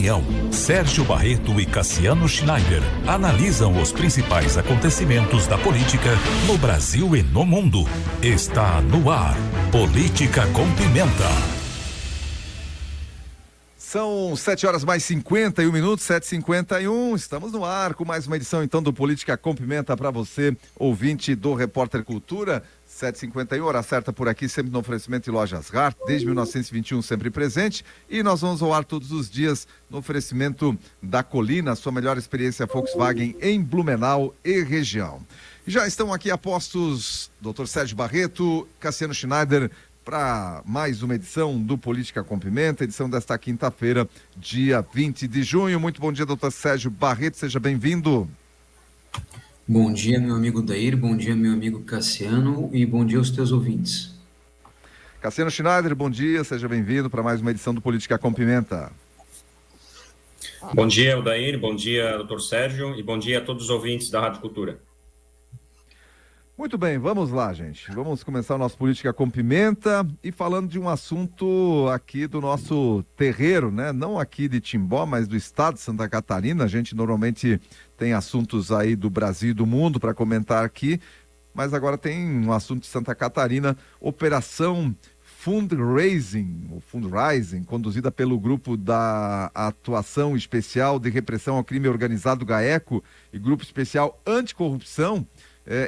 opinião. Sérgio Barreto e Cassiano Schneider analisam os principais acontecimentos da política no Brasil e no mundo. Está no ar, Política com Pimenta. São 7h mais 51, 7h51, estamos no ar com mais uma edição então do Política com Pimenta para você, ouvinte do Repórter Cultura. 7h51, hora certa por aqui, sempre no oferecimento de Lojas Hart, desde 1921 sempre presente, e nós vamos ao ar todos os dias no oferecimento da Colina, sua melhor experiência Volkswagen em Blumenau e região. Já estão aqui a postos Dr. Sérgio Barreto, Cassiano Schneider, para mais uma edição do Política com Pimenta, edição desta quinta-feira, dia 20 de junho. Muito bom dia, doutor Sérgio Barreto, seja bem-vindo. Bom dia, meu amigo Dair, bom dia, meu amigo Cassiano, e bom dia aos teus ouvintes. Cassiano Schneider, bom dia, seja bem-vindo para mais uma edição do Política com Pimenta. Bom dia, Dair, bom dia, doutor Sérgio, e bom dia a todos os ouvintes da Rádio Cultura. Muito bem, vamos lá, gente. Vamos começar o nosso Política com Pimenta e falando de um assunto aqui do nosso terreiro, né? Não aqui de Timbó, mas do estado de Santa Catarina. A gente normalmente tem assuntos aí do Brasil e do mundo para comentar aqui, mas agora tem um assunto de Santa Catarina, Operação Fundraising, conduzida pelo Grupo da Atuação Especial de Repressão ao Crime Organizado, GAECO, e Grupo Especial Anticorrupção,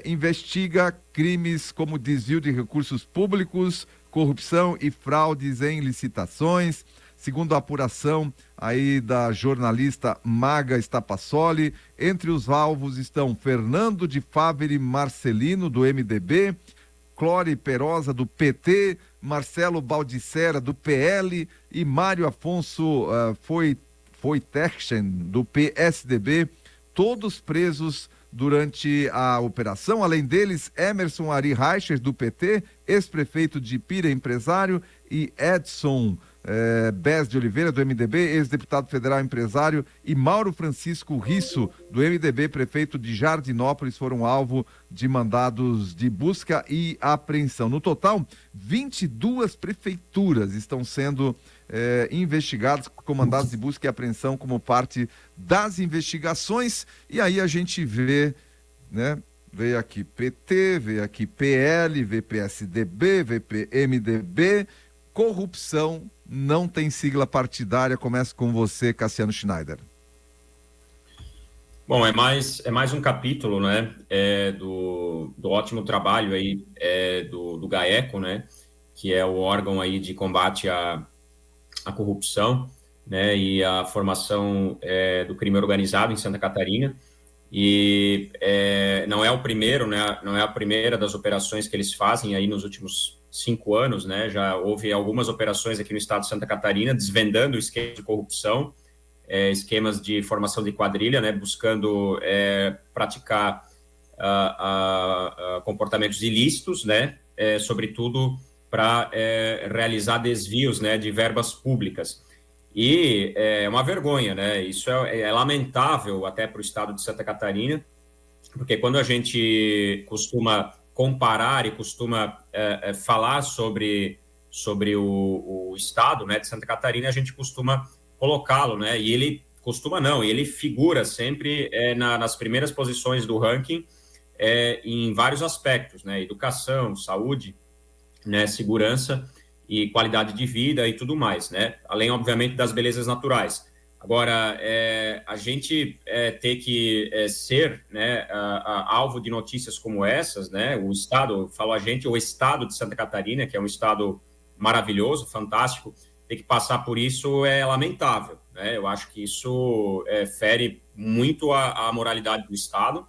investiga crimes como desvio de recursos públicos, corrupção e fraudes em licitações. Segundo a apuração aí da jornalista Maga Stapassoli, entre os alvos estão Fernando de Favre Marcelino, do MDB, Clore Perosa, do PT, Marcelo Baldissera, do PL, e Mário Afonso Foitechen, do PSDB, todos presos durante a operação. Além deles, Emerson Ari Reicher, do PT, ex-prefeito de Pira, empresário, e Edson Bez de Oliveira, do MDB, ex-deputado federal, empresário, e Mauro Francisco Risso, do MDB, prefeito de Jardinópolis, foram alvo de mandados de busca e apreensão. No total, 22 prefeituras estão sendo investigados com mandados de busca e apreensão como parte das investigações. E aí a gente vê, né? Veio aqui PT, veio aqui PL, vê PSDB, vê PMDB. Corrupção não tem sigla partidária. Começa com você, Cassiano Schneider. Bom, é mais um capítulo, né, do ótimo trabalho aí do GAECO, né, que é o órgão aí de combate à corrupção, né, e a formação do crime organizado em Santa Catarina. E não é o primeiro, né, não é a primeira das operações que eles fazem aí nos últimos 5 anos, né. Já houve algumas operações aqui no estado de Santa Catarina desvendando esquemas de corrupção, esquemas de formação de quadrilha, né, buscando praticar comportamentos ilícitos, né, sobretudo para realizar desvios, né, de verbas públicas. E é uma vergonha, né? Isso é lamentável até para o estado de Santa Catarina, porque quando a gente costuma comparar e costuma falar sobre o estado, né, de Santa Catarina, a gente costuma colocá-lo, né? E ele costuma não, e ele figura sempre nas primeiras posições do ranking em vários aspectos, né? Educação, saúde, né, segurança e qualidade de vida e tudo mais, né? Além, obviamente, das belezas naturais. Agora, a gente ter que ser, né, alvo de notícias como essas, né? O estado, falo a gente, o estado de Santa Catarina, que é um estado maravilhoso, fantástico, ter que passar por isso é lamentável, né? Eu acho que isso fere muito a moralidade do estado,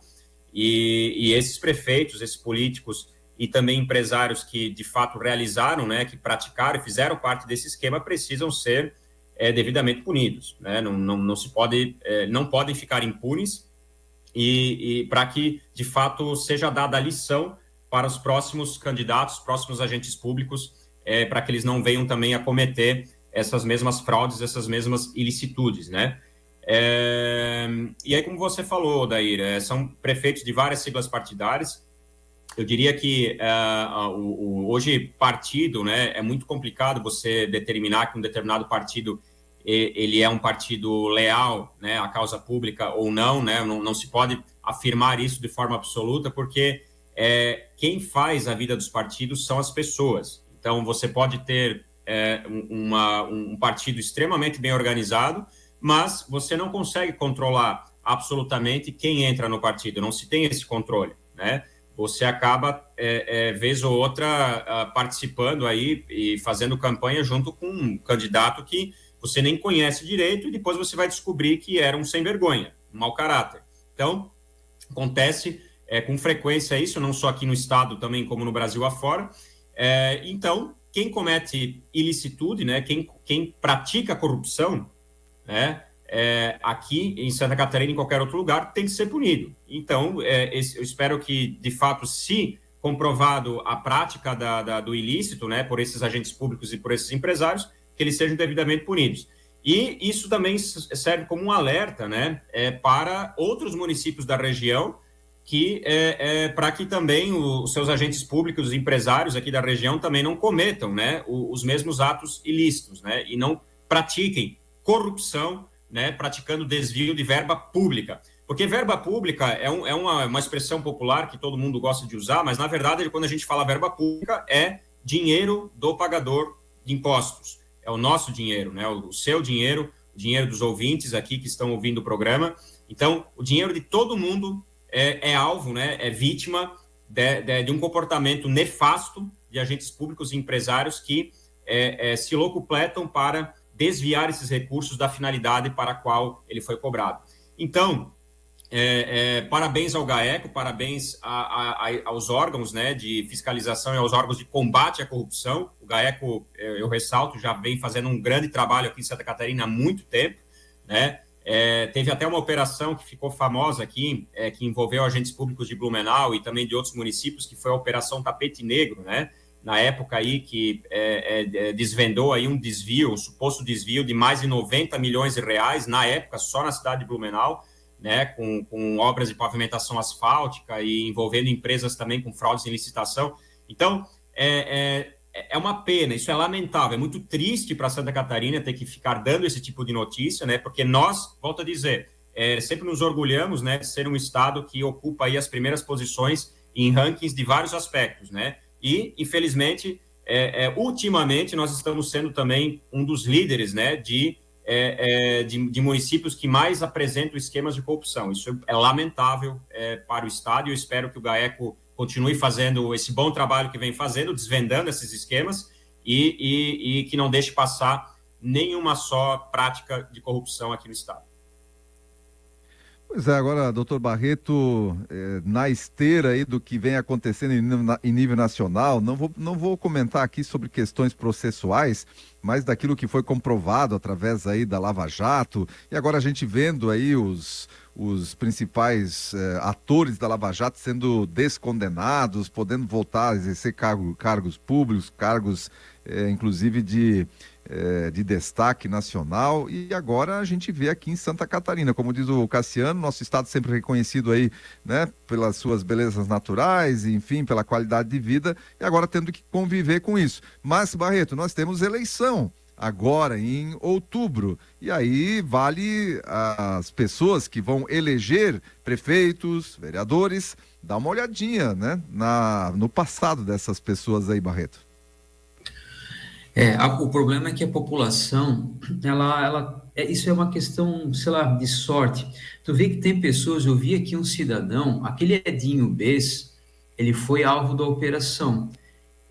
e esses prefeitos, esses políticos e também empresários que de fato realizaram, né, que praticaram e fizeram parte desse esquema, precisam ser devidamente punidos, né? Não se pode, não podem ficar impunes, e para que de fato seja dada a lição para os próximos candidatos, próximos agentes públicos, para que eles não venham também a cometer essas mesmas fraudes, essas mesmas ilicitudes, né? E aí, como você falou, Dair, são prefeitos de várias siglas partidárias. Eu diria que hoje partido, né, é muito complicado você determinar que um determinado partido ele é um partido leal, né, à causa pública ou não, né? Não se pode afirmar isso de forma absoluta, porque quem faz a vida dos partidos são as pessoas. Então, você pode ter um partido extremamente bem organizado, mas você não consegue controlar absolutamente quem entra no partido, não se tem esse controle, né? Você acaba, vez ou outra, participando aí e fazendo campanha junto com um candidato que você nem conhece direito e depois você vai descobrir que era um sem vergonha, um mau caráter. Então, acontece com frequência isso, não só aqui no Estado, também como no Brasil afora. Então, quem comete ilicitude, né, quem pratica corrupção, né, aqui em Santa Catarina e em qualquer outro lugar, tem que ser punido. Então, eu espero que, de fato, se comprovado a prática do ilícito, né, por esses agentes públicos e por esses empresários, que eles sejam devidamente punidos. E isso também serve como um alerta, né, para outros municípios da região, para que também os seus agentes públicos, os empresários aqui da região também não cometam, né, os mesmos atos ilícitos, né, e não pratiquem corrupção, né, praticando desvio de verba pública. Porque verba pública é uma expressão popular que todo mundo gosta de usar, mas, na verdade, quando a gente fala verba pública, é dinheiro do pagador de impostos. É o nosso dinheiro, né, o seu dinheiro, o dinheiro dos ouvintes aqui que estão ouvindo o programa. Então, o dinheiro de todo mundo é alvo, né, é vítima de um comportamento nefasto de agentes públicos e empresários que se locupletam para desviar esses recursos da finalidade para a qual ele foi cobrado. Então, parabéns ao GAECO, parabéns aos órgãos, né, de fiscalização e aos órgãos de combate à corrupção. O GAECO, eu ressalto, já vem fazendo um grande trabalho aqui em Santa Catarina há muito tempo, né? Teve até uma operação que ficou famosa aqui, que envolveu agentes públicos de Blumenau e também de outros municípios, que foi a Operação Tapete Negro, né? Na época aí que desvendou aí um suposto desvio de mais de 90 milhões de reais, na época, só na cidade de Blumenau, né, com obras de pavimentação asfáltica e envolvendo empresas também com fraudes em licitação. Então, é uma pena, isso é lamentável, é muito triste para Santa Catarina ter que ficar dando esse tipo de notícia, né, porque nós, volto a dizer, sempre nos orgulhamos, né, de ser um estado que ocupa aí as primeiras posições em rankings de vários aspectos, né, e, infelizmente, ultimamente, nós estamos sendo também um dos líderes, né, de municípios que mais apresentam esquemas de corrupção. Isso é lamentável para o Estado e eu espero que o GAECO continue fazendo esse bom trabalho que vem fazendo, desvendando esses esquemas e que não deixe passar nenhuma só prática de corrupção aqui no Estado. Pois é, agora, doutor Barreto, na esteira aí do que vem acontecendo em nível nacional, não vou comentar aqui sobre questões processuais, mas daquilo que foi comprovado através aí da Lava Jato, e agora a gente vendo aí os principais atores da Lava Jato sendo descondenados, podendo voltar a exercer cargos públicos, cargos inclusive de destaque nacional, e agora a gente vê aqui em Santa Catarina, como diz o Cassiano, nosso estado sempre reconhecido aí, né, pelas suas belezas naturais, enfim, pela qualidade de vida, e agora tendo que conviver com isso. Mas, Barreto, nós temos eleição agora em outubro, e aí vale as pessoas que vão eleger prefeitos, vereadores, dar uma olhadinha, né, no passado dessas pessoas aí, Barreto. O problema é que a população, isso é uma questão, sei lá, de sorte. Tu vê que tem pessoas, eu vi aqui um cidadão, aquele Edinho Bess, ele foi alvo da operação.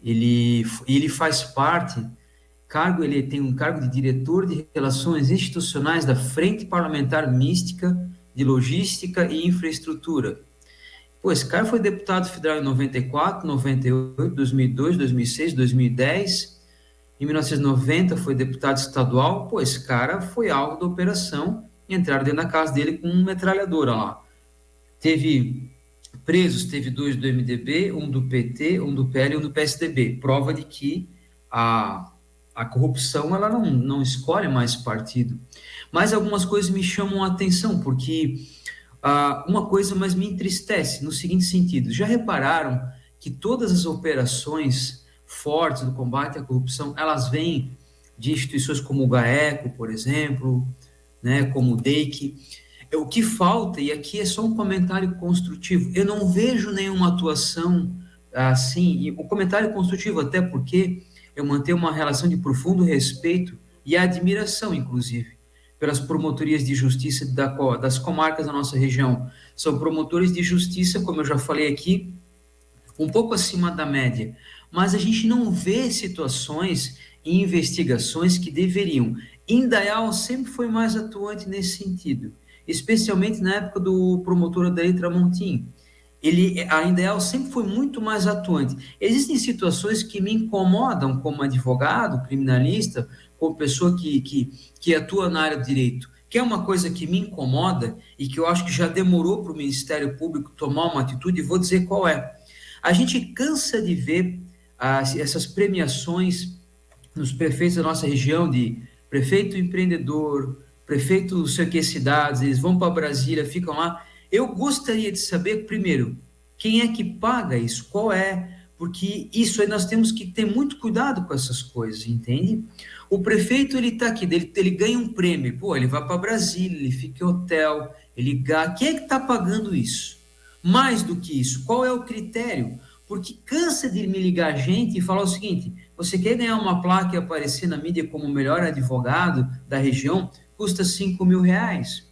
Ele faz parte, ele tem um cargo de diretor de relações institucionais da Frente Parlamentar Mista de Logística e Infraestrutura. Pô, esse cara foi deputado federal em 94, 98, 2002, 2006, 2010... Em 1990 foi deputado estadual. Pô, esse cara foi alvo da operação e entraram dentro da casa dele com uma metralhadora lá. Teve presos, teve 2 do MDB, um do PT, um do PL e um do PSDB. Prova de que a corrupção ela não escolhe mais partido. Mas algumas coisas me chamam a atenção, porque uma coisa mais me entristece, no seguinte sentido. Já repararam que todas as operações fortes do combate à corrupção, elas vêm de instituições como o GAECO, por exemplo, né, como o DEIC. O que falta, e aqui é só um comentário construtivo, eu não vejo nenhuma atuação assim, e o comentário construtivo até porque eu mantenho uma relação de profundo respeito e admiração, inclusive, pelas promotorias de justiça das comarcas da nossa região. São promotores de justiça, como eu já falei aqui, um pouco acima da média, mas a gente não vê situações e investigações que deveriam. Indaial sempre foi mais atuante nesse sentido, especialmente na época do promotor Adair Tramontim. A Indaial sempre foi muito mais atuante. Existem situações que me incomodam como advogado, criminalista, como pessoa que atua na área do direito, que é uma coisa que me incomoda e que eu acho que já demorou para o Ministério Público tomar uma atitude, e vou dizer qual é. A gente cansa de ver essas premiações nos prefeitos da nossa região, de prefeito empreendedor, prefeito não sei o que cidades, eles vão para Brasília, ficam lá. Eu gostaria de saber, primeiro, quem é que paga isso, qual é, porque isso aí nós temos que ter muito cuidado com essas coisas, entende? O prefeito, ele está aqui, ele ganha um prêmio, pô, ele vai para Brasília, ele fica em hotel, ele gasta, quem é que está pagando isso? Mais do que isso, qual é o critério? Porque cansa de me ligar gente e falar o seguinte, você quer ganhar uma placa e aparecer na mídia como o melhor advogado da região, custa R$5.000.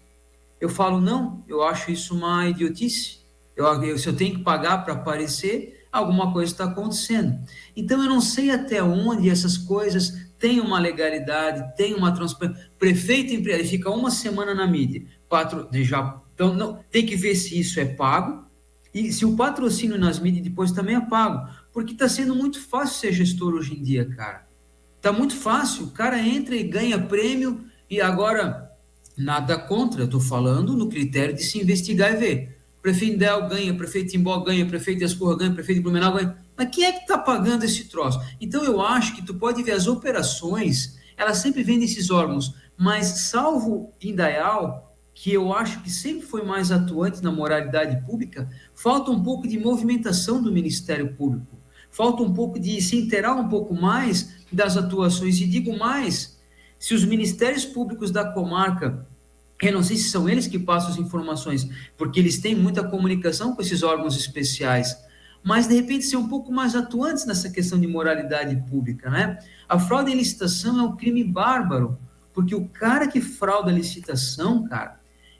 Eu falo, não, eu acho isso uma idiotice. Se eu tenho que pagar para aparecer, alguma coisa está acontecendo. Então, eu não sei até onde essas coisas têm uma legalidade, têm uma transparência. Prefeito empresário, ele fica uma semana na mídia. Então, não, tem que ver se isso é pago e se o patrocínio nas mídias depois também é pago. Porque está sendo muito fácil ser gestor hoje em dia, cara. Está muito fácil. O cara entra e ganha prêmio e agora... Nada contra, eu estou falando no critério de se investigar e ver. Prefeito Indaial ganha, prefeito Timbó ganha, prefeito de Ascurra ganha, prefeito de Blumenau ganha. Mas quem é que está pagando esse troço? Então eu acho que tu pode ver as operações, elas sempre vêm desses órgãos, mas salvo Indaial, que eu acho que sempre foi mais atuante na moralidade pública, falta um pouco de movimentação do Ministério Público. Falta um pouco de se inteirar um pouco mais das atuações. E digo mais, se os ministérios públicos da comarca, eu não sei se são eles que passam as informações, porque eles têm muita comunicação com esses órgãos especiais, mas de repente ser um pouco mais atuantes nessa questão de moralidade pública, né? A fraude em licitação é um crime bárbaro, porque o cara que frauda a licitação, cara,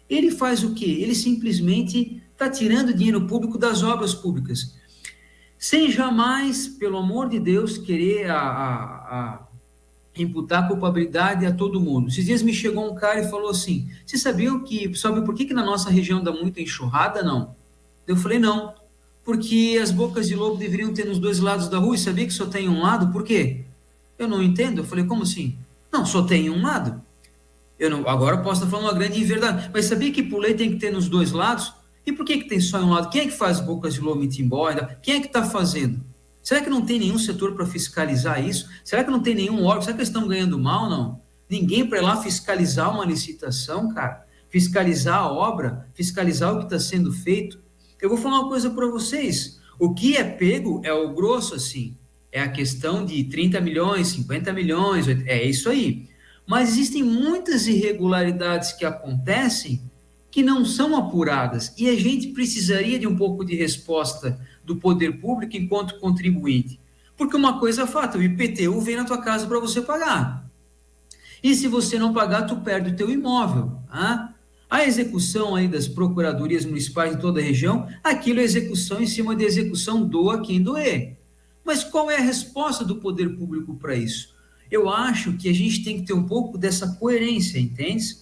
ele faz o quê? Ele simplesmente está tirando dinheiro público das obras públicas, sem jamais, pelo amor de Deus, querer imputar culpabilidade a todo mundo. Esses dias me chegou um cara e falou assim, vocês sabiam sabe por que na nossa região dá muita enxurrada, não? Eu falei, não, porque as bocas de lobo deveriam ter nos dois lados da rua, e sabia que só tem um lado, por quê? Eu não entendo. Eu falei, como assim? Não, só tem um lado. Agora posso estar falando uma grande inverdade, mas sabia que por lei tem que ter nos dois lados? E por que tem só um lado? Quem é que faz bocas de lobo em Timbó? Quem é que está fazendo? Será que não tem nenhum setor para fiscalizar isso? Será que não tem nenhum órgão? Será que eles estão ganhando mal, não? Ninguém para ir lá fiscalizar uma licitação, cara? Fiscalizar a obra? Fiscalizar o que está sendo feito? Eu vou falar uma coisa para vocês. O que é pego é o grosso, assim. É a questão de 30 milhões, 50 milhões, é isso aí. Mas existem muitas irregularidades que acontecem que não são apuradas. E a gente precisaria de um pouco de resposta do poder público enquanto contribuinte. Porque uma coisa é fato, o IPTU vem na tua casa para você pagar. E se você não pagar, tu perde o teu imóvel. Tá? A execução aí das procuradorias municipais em toda a região, aquilo é execução em cima de execução, doa quem doer. Mas qual é a resposta do poder público para isso? Eu acho que a gente tem que ter um pouco dessa coerência, entende?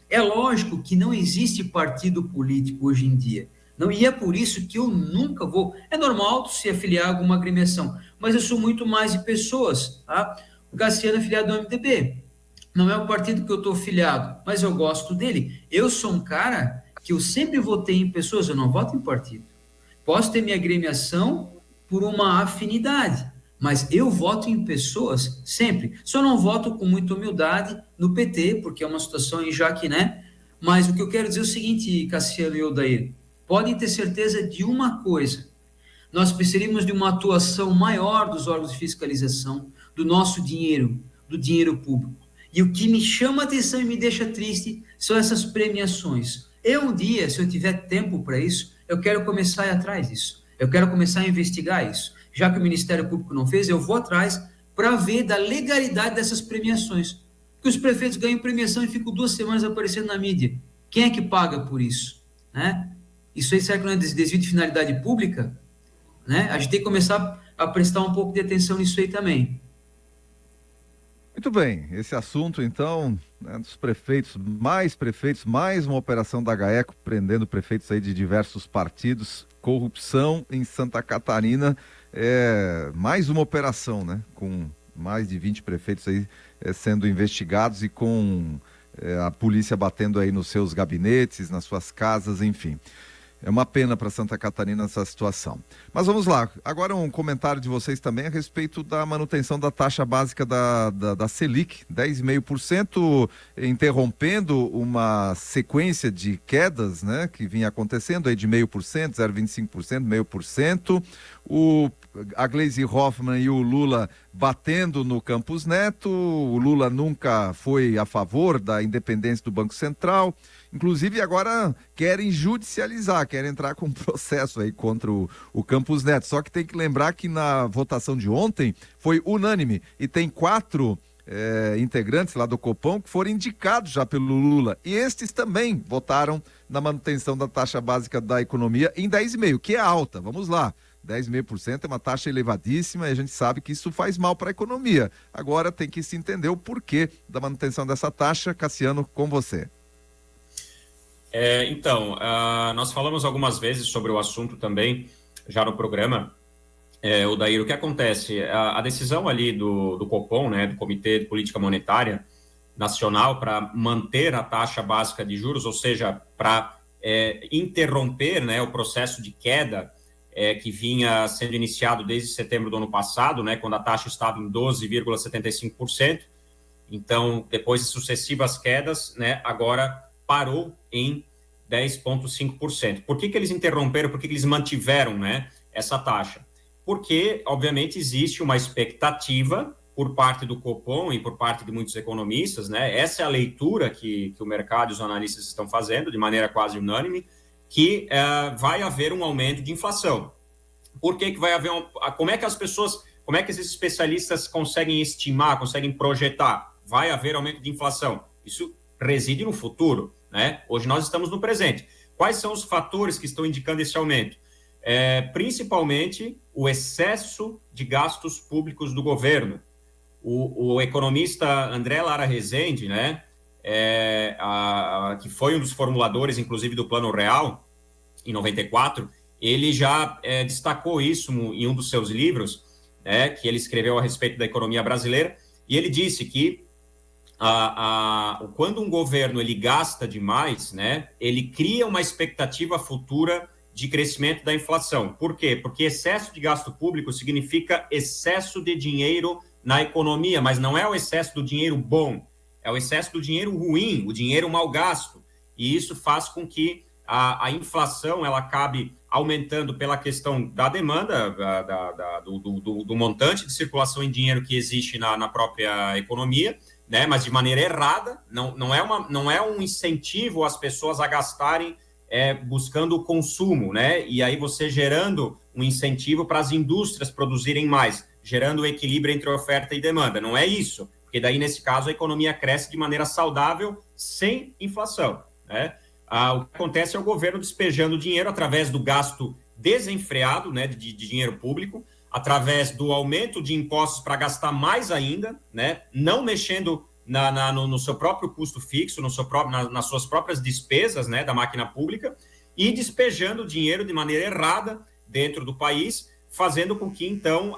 É lógico que não existe partido político hoje em dia. Não, e é por isso que eu nunca vou... É normal tu se afiliar a alguma agremiação, mas eu sou muito mais de pessoas. Tá? O Cassiano é filiado do MDB. Não é o partido que eu estou filiado, mas eu gosto dele. Eu sou um cara que eu sempre votei em pessoas, eu não voto em partido. Posso ter minha agremiação por uma afinidade, mas eu voto em pessoas sempre. Só não voto com muita humildade no PT, porque é uma situação em Jaque, né? Mas o que eu quero dizer é o seguinte, Cassiano e Odair, podem ter certeza de uma coisa, nós precisaríamos de uma atuação maior dos órgãos de fiscalização, do nosso dinheiro, do dinheiro público. E o que me chama a atenção e me deixa triste são essas premiações. Um dia, se eu tiver tempo para isso, eu quero começar a ir atrás disso. Eu quero começar a investigar isso. Já que o Ministério Público não fez, eu vou atrás para ver da legalidade dessas premiações. Porque os prefeitos ganham premiação e ficam 2 semanas aparecendo na mídia. Quem é que paga por isso? Né? Isso aí será que não é desvio de finalidade pública? Né? A gente tem que começar a prestar um pouco de atenção nisso aí também. Muito bem, esse assunto então, né, dos prefeitos, mais uma operação da GAECO prendendo prefeitos aí de diversos partidos, corrupção em Santa Catarina, mais uma operação, né, com mais de 20 prefeitos aí sendo investigados e com a polícia batendo aí nos seus gabinetes, nas suas casas, enfim. É uma pena para Santa Catarina essa situação. Mas vamos lá, agora um comentário de vocês também a respeito da manutenção da taxa básica da Selic, 10,5%, interrompendo uma sequência de quedas, né, que vinha acontecendo aí de 0,5%, 0,25%, 0,5%. A Gleisi Hoffmann e o Lula batendo no Campos Neto, o Lula nunca foi a favor da independência do Banco Central, inclusive agora querem judicializar, querem entrar com um processo aí contra o Campos Neto, só que tem que lembrar que na votação de ontem foi unânime e tem 4 integrantes lá do Copom que foram indicados já pelo Lula e estes também votaram na manutenção da taxa básica da economia em 10,5%, que é alta, vamos lá. 10,5% é uma taxa elevadíssima e a gente sabe que isso faz mal para a economia. Agora tem que se entender o porquê da manutenção dessa taxa. Cassiano, com você. Nós falamos algumas vezes sobre o assunto também, já no programa. Odair, o que acontece? A decisão ali do Copom, né, do Comitê de Política Monetária Nacional, para manter a taxa básica de juros, ou seja, para interromper, né, o processo de queda que vinha sendo iniciado desde setembro do ano passado, né, quando a taxa estava em 12,75%. Então, depois de sucessivas quedas, né, agora parou em 10,5%. Por que eles interromperam? Por que eles mantiveram, né, essa taxa? Porque, obviamente, existe uma expectativa por parte do Copom e por parte de muitos economistas, né, essa é a leitura que o mercado e os analistas estão fazendo de maneira quase unânime, que vai haver um aumento de inflação. Por que vai haver como é que esses especialistas conseguem estimar, conseguem projetar? Vai haver aumento de inflação. Isso reside no futuro, né? Hoje nós estamos no presente. Quais são os fatores que estão indicando esse aumento? Principalmente o excesso de gastos públicos do governo. O economista André Lara Rezende, né, que foi um dos formuladores, inclusive, do Plano Real, em 94, ele já destacou isso em um dos seus livros, que ele escreveu a respeito da economia brasileira, e ele disse que quando um governo ele gasta demais, né, ele cria uma expectativa futura de crescimento da inflação. Por quê? Porque excesso de gasto público significa excesso de dinheiro na economia, mas não é o excesso do dinheiro bom, é o excesso do dinheiro ruim, o dinheiro mal gasto. E isso faz com que a inflação ela acabe aumentando pela questão da demanda, do montante de circulação em dinheiro que existe na própria economia, né? Mas de maneira errada, não é um incentivo às pessoas a gastarem buscando o consumo, né? E aí você gerando um incentivo para as indústrias produzirem mais, gerando o equilíbrio entre oferta e demanda. Não é isso, porque daí, nesse caso, a economia cresce de maneira saudável, sem inflação, né? O que acontece é o governo despejando dinheiro através do gasto desenfreado, né, de dinheiro público, através do aumento de impostos para gastar mais ainda, né, não mexendo no seu próprio custo fixo, nas suas próprias despesas, né, da máquina pública, e despejando dinheiro de maneira errada dentro do país, fazendo com que, então,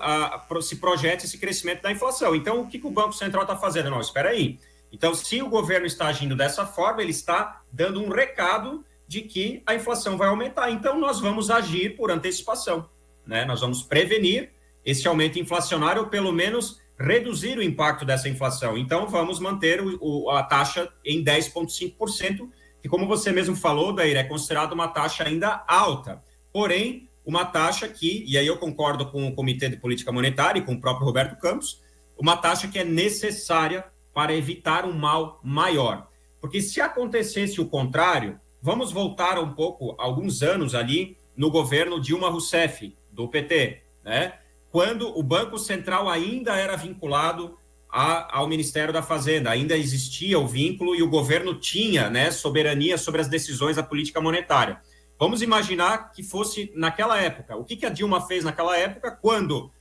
se projete esse crescimento da inflação. Então, o que o Banco Central está fazendo? Não, espera aí. Então, se o governo está agindo dessa forma, ele está dando um recado de que a inflação vai aumentar. Então, nós vamos agir por antecipação, né? Nós vamos prevenir esse aumento inflacionário, ou pelo menos reduzir o impacto dessa inflação. Então, vamos manter a taxa em 10,5%, que, como você mesmo falou, Dair, é considerada uma taxa ainda alta. Porém, uma taxa que, e aí eu concordo com o Comitê de Política Monetária e com o próprio Roberto Campos, uma taxa que é necessária para evitar um mal maior. Porque se acontecesse o contrário, vamos voltar um pouco, alguns anos ali, no governo Dilma Rousseff, do PT, né? Quando o Banco Central ainda era vinculado ao Ministério da Fazenda, ainda existia o vínculo e o governo tinha, né, soberania sobre as decisões da política monetária. Vamos imaginar que fosse naquela época. O que a Dilma fez naquela época, quando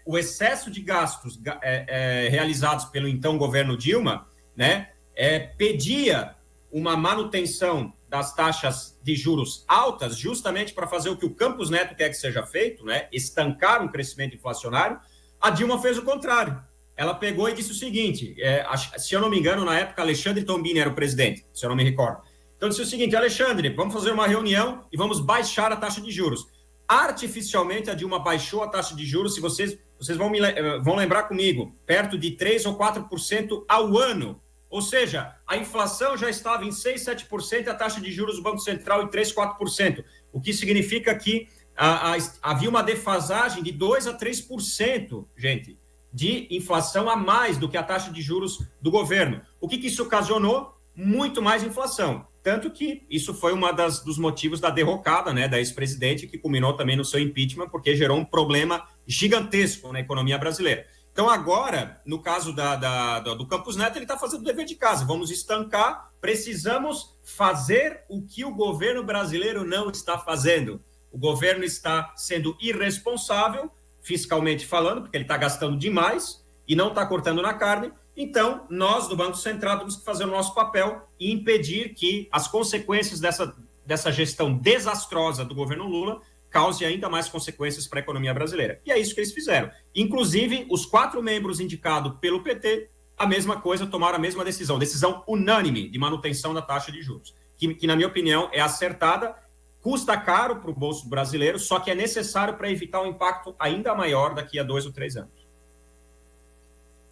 o excesso de gastos realizados pelo então governo Dilma, né, pedia uma manutenção das taxas de juros altas, justamente para fazer o que o Campos Neto quer que seja feito, né, estancar um crescimento inflacionário. A Dilma fez o contrário. Ela pegou e disse o seguinte, se eu não me engano, na época, Alexandre Tombini era o presidente, se eu não me recordo. Então, disse o seguinte, Alexandre, vamos fazer uma reunião e vamos baixar a taxa de juros. Artificialmente, a Dilma baixou a taxa de juros, se vocês vão lembrar comigo, perto de 3% ou 4% ao ano. Ou seja, a inflação já estava em 6%, 7% e a taxa de juros do Banco Central em 3%, 4%. O que significa que havia uma defasagem de 2% a 3%, gente, de inflação a mais do que a taxa de juros do governo. O que isso ocasionou? Muito mais inflação. Tanto que isso foi dos motivos da derrocada, né, da ex-presidente, que culminou também no seu impeachment, porque gerou um problema gigantesco na economia brasileira. Então, agora, no caso do Campos Neto, ele está fazendo o dever de casa. Vamos estancar, precisamos fazer o que o governo brasileiro não está fazendo. O governo está sendo irresponsável, fiscalmente falando, porque ele está gastando demais e não está cortando na carne. Então, nós, do Banco Central, temos que fazer o nosso papel e impedir que as consequências dessa gestão desastrosa do governo Lula cause ainda mais consequências para a economia brasileira. E é isso que eles fizeram. Inclusive, os 4 membros indicados pelo PT, a mesma coisa, tomaram a mesma decisão unânime de manutenção da taxa de juros, que na minha opinião, é acertada, custa caro para o bolso brasileiro, só que é necessário para evitar um impacto ainda maior daqui a 2 ou 3 anos.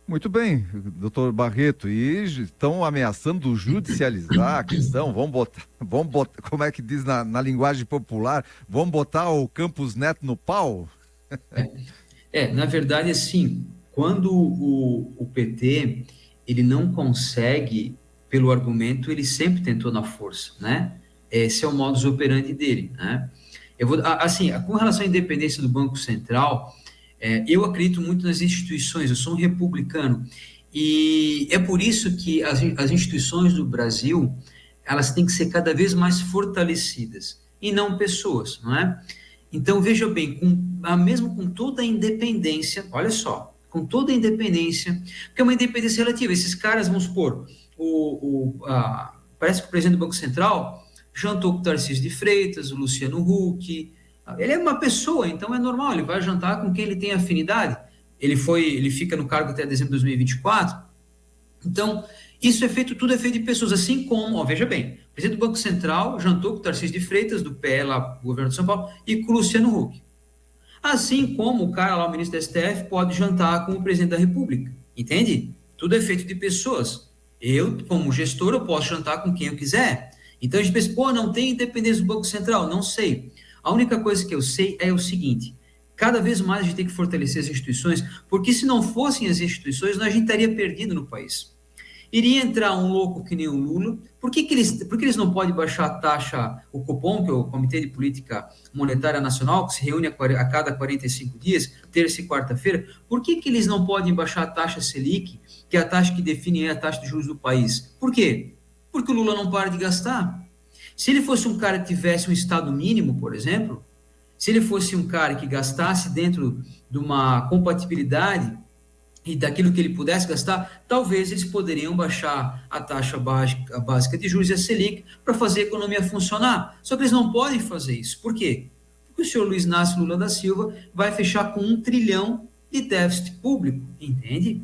Muito bem, doutor Barreto, e estão ameaçando judicializar a questão, vamos botar, como é que diz na linguagem popular, vamos botar o Campos Neto no pau? Na verdade, assim, quando o PT, ele não consegue, pelo argumento, ele sempre tentou na força, né? Esse é o modus operandi dele, né? Com relação à independência do Banco Central, eu acredito muito nas instituições, eu sou um republicano, e é por isso que as instituições do Brasil, elas têm que ser cada vez mais fortalecidas, e não pessoas, não é? Então, veja bem, mesmo com toda a independência, olha só, com toda a independência, porque é uma independência relativa, esses caras, vamos supor, parece que o presidente do Banco Central jantou com o Tarcísio de Freitas, o Luciano Huck. Ele é uma pessoa, então é normal, ele vai jantar com quem ele tem afinidade. Ele fica no cargo até dezembro de 2024. Então, tudo é feito de pessoas, assim como, veja bem, o presidente do Banco Central jantou com o Tarcísio de Freitas, do PE lá, governo de São Paulo, e com o Luciano Huck. Assim como o cara lá, o ministro da STF, pode jantar com o presidente da República, entende? Tudo é feito de pessoas. Eu, como gestor, eu posso jantar com quem eu quiser. Então, a gente pensa, não tem independência do Banco Central? Não sei. A única coisa que eu sei é o seguinte, cada vez mais a gente tem que fortalecer as instituições, porque se não fossem as instituições, a gente estaria perdido no país. Iria entrar um louco que nem o Lula, por que eles não podem baixar a taxa, o Copom, que é o Comitê de Política Monetária Nacional, que se reúne a cada 45 dias, terça e quarta-feira, por que eles não podem baixar a taxa Selic, que é a taxa que define a taxa de juros do país? Por quê? Porque o Lula não para de gastar. Se ele fosse um cara que tivesse um estado mínimo, por exemplo, se ele fosse um cara que gastasse dentro de uma compatibilidade e daquilo que ele pudesse gastar, talvez eles poderiam baixar a taxa básica de juros e a Selic para fazer a economia funcionar. Só que eles não podem fazer isso. Por quê? Porque o senhor Luiz Inácio Lula da Silva vai fechar com 1 trilhão de déficit público, entende?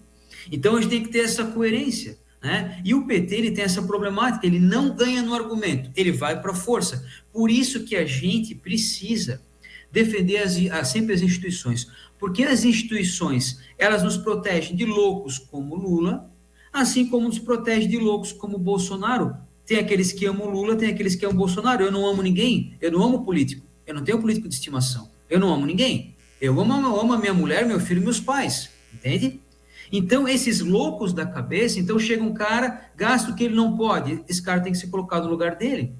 Então a gente tem que ter essa coerência. Né? E o PT ele tem essa problemática, ele não ganha no argumento, ele vai para a força. Por isso que a gente precisa defender sempre as instituições, porque as instituições elas nos protegem de loucos como Lula, assim como nos protegem de loucos como Bolsonaro. Tem aqueles que amam Lula, tem aqueles que amam Bolsonaro. Eu não amo ninguém, eu não amo político, eu não tenho político de estimação, eu não amo ninguém. Eu amo a minha mulher, meu filho e meus pais, entende? Então, esses loucos da cabeça, então chega um cara, gasta o que ele não pode, esse cara tem que ser colocado no lugar dele.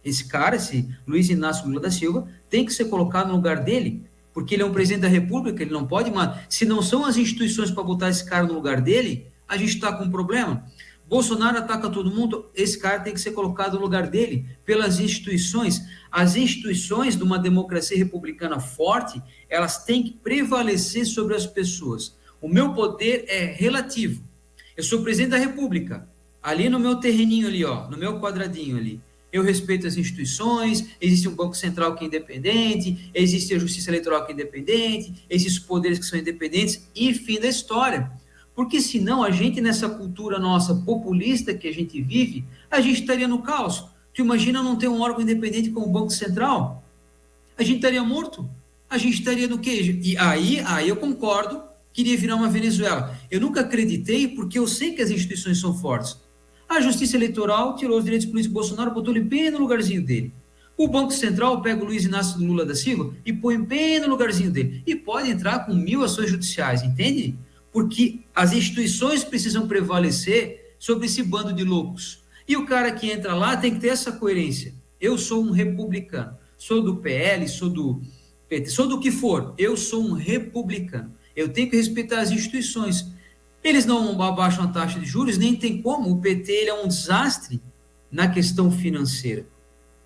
Esse cara, esse Luiz Inácio Lula da Silva, tem que ser colocado no lugar dele, porque ele é um presidente da República, ele não pode, mas se não são as instituições para botar esse cara no lugar dele, a gente está com um problema. Bolsonaro ataca todo mundo, esse cara tem que ser colocado no lugar dele, pelas instituições. As instituições de uma democracia republicana forte, elas têm que prevalecer sobre as pessoas. O meu poder é relativo. Eu sou presidente da República, ali no meu terreninho ali, ó, no meu quadradinho ali. Eu respeito as instituições, existe um Banco Central que é independente, existe a Justiça Eleitoral que é independente, existem os poderes que são independentes, e fim da história. Porque senão a gente, nessa cultura nossa populista que a gente vive, a gente estaria no caos. Tu imagina não ter um órgão independente como o Banco Central? A gente estaria morto. A gente estaria no quê? E aí eu concordo, queria virar uma Venezuela. Eu nunca acreditei, porque eu sei que as instituições são fortes. A Justiça Eleitoral tirou os direitos políticos do Bolsonaro, botou ele bem no lugarzinho dele. O Banco Central pega o Luiz Inácio Lula da Silva e põe bem no lugarzinho dele. E pode entrar com 1000 ações judiciais, entende? Porque as instituições precisam prevalecer sobre esse bando de loucos. E o cara que entra lá tem que ter essa coerência. Eu sou um republicano, sou do PL, sou do PT, sou do que for, eu sou um republicano. Eu tenho que respeitar as instituições. Eles não abaixam a taxa de juros, nem tem como. O PT ele é um desastre na questão financeira.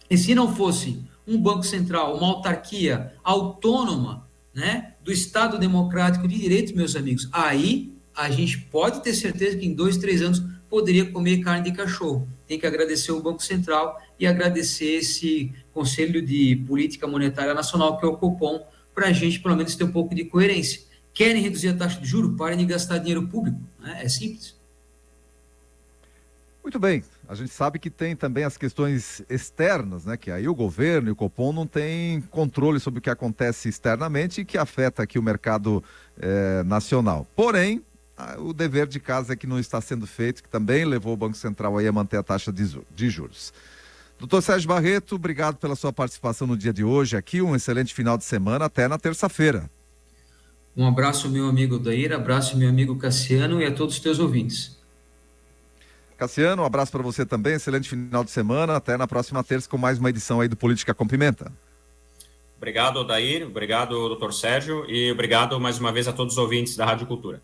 E se não fosse um Banco Central, uma autarquia autônoma, né, do Estado Democrático de Direito, meus amigos, aí a gente pode ter certeza que em 2, 3 anos poderia comer carne de cachorro. Tem que agradecer o Banco Central e agradecer esse Conselho de Política Monetária Nacional, que é o Copom, para a gente, pelo menos, ter um pouco de coerência. Querem reduzir a taxa de juros? Parem de gastar dinheiro público. Né? É simples. Muito bem, a gente sabe que tem também as questões externas, né? Que aí o governo e o Copom não têm controle sobre o que acontece externamente e que afeta aqui o mercado nacional. Porém, o dever de casa é que não está sendo feito, que também levou o Banco Central aí a manter a taxa de juros. Doutor Sérgio Barreto, obrigado pela sua participação no dia de hoje aqui, um excelente final de semana, até na terça-feira. Um abraço, meu amigo Daír, abraço, meu amigo Cassiano, e a todos os teus ouvintes. Cassiano, um abraço para você também, excelente final de semana, até na próxima terça com mais uma edição aí do Política com Pimenta. Obrigado, Odair, obrigado, doutor Sérgio, e obrigado mais uma vez a todos os ouvintes da Rádio Cultura.